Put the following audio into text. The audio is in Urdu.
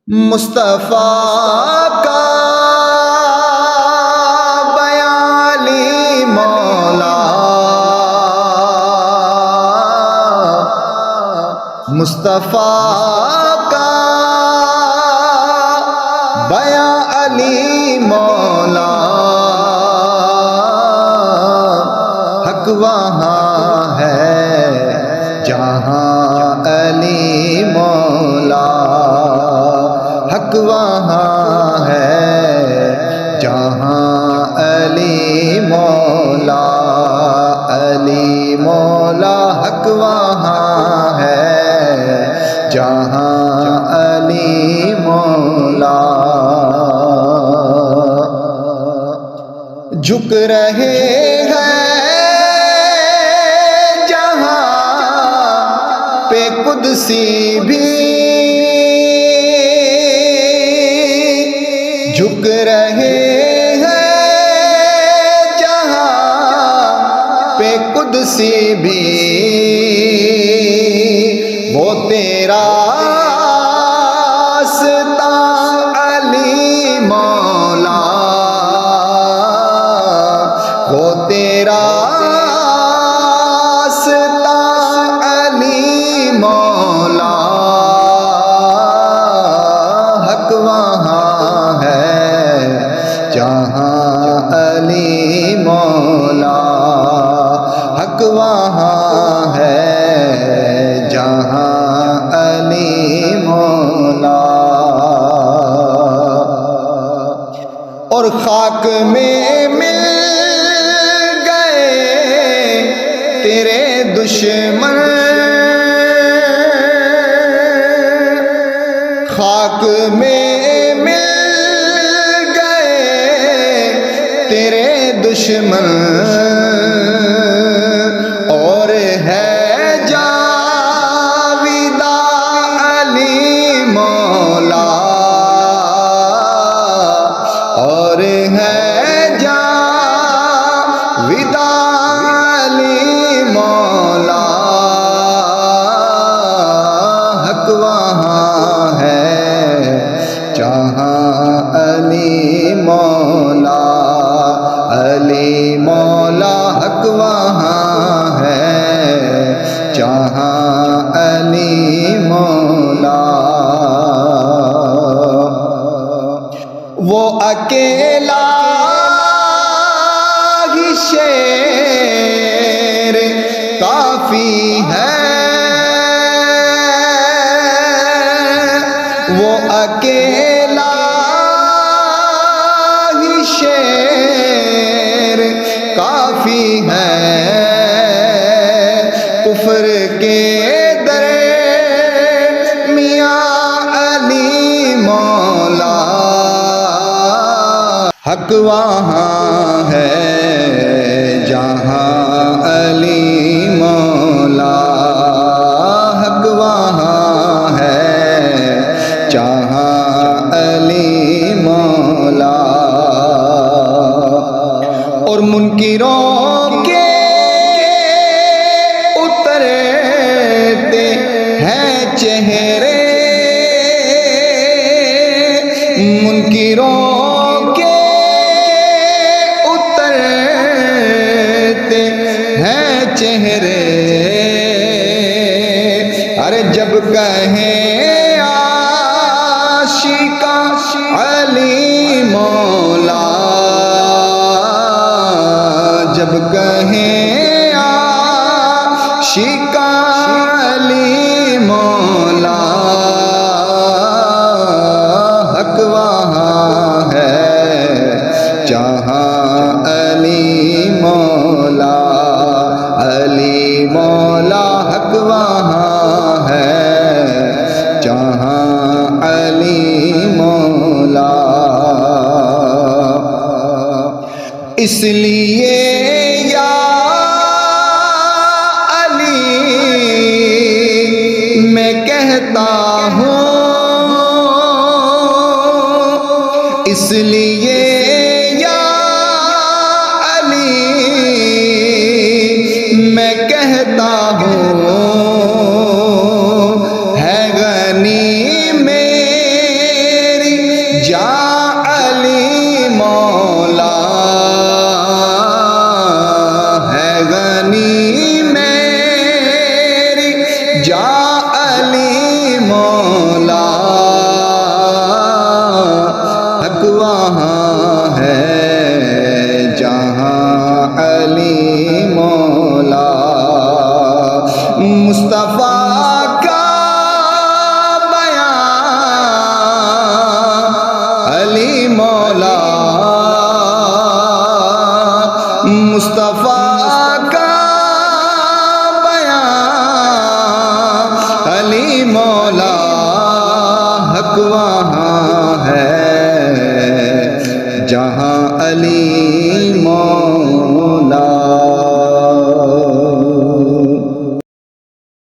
مصطفیٰ کا بیان علی مولا، مصطفیٰ کا بیان علی مولا، حق وہاں ہے جہاں علی مولا، حق وہاں ہے جہاں علی مولا، علی مولا حق وہاں ہے جہاں علی مولا، جھک رہے ہیں جہاں پہ قدسی بھی، جھک رہے ہیں جہاں پہ قدسی بھی، وہ تیرا راستہ علی مولا، وہ تیرا راستہ علی مولا، حق وہاں ہے جہاں علی مولا، حق وہاں ہے جہاں علی مولا، اور خاک میں مل گئے تیرے دشمن، خاک میں مل گئے تیرے دشمن، اور ہے جاویدہ علی مولا، اور ہے جاویدہ علی مولا، حق وہاں ہے جہاں علی مولا، علی مولا حق وہاں ہے جہاں علی مولا، وہ اکیلا ہی شیر کافی ہے، وہ اکیلا ہی شیر کافی ہے، کفر کے درمیان علی مولا، حق وہاں ہے جہاں علی مولا، حق وہاں ہے جہاں علی مولا، اور منکروں کے اترتے ہیں چہرے، منکروں کے ہیں چہرے، ارے جب کہیں عاشق علی مولا، جب کہیں عاشق علی مولا، حق وہاں ہے جہاں علی مولا، علی مولا حق وہاں ہے جہاں علی مولا، اس لیے یا علی میں کہتا ہوں، اس لیے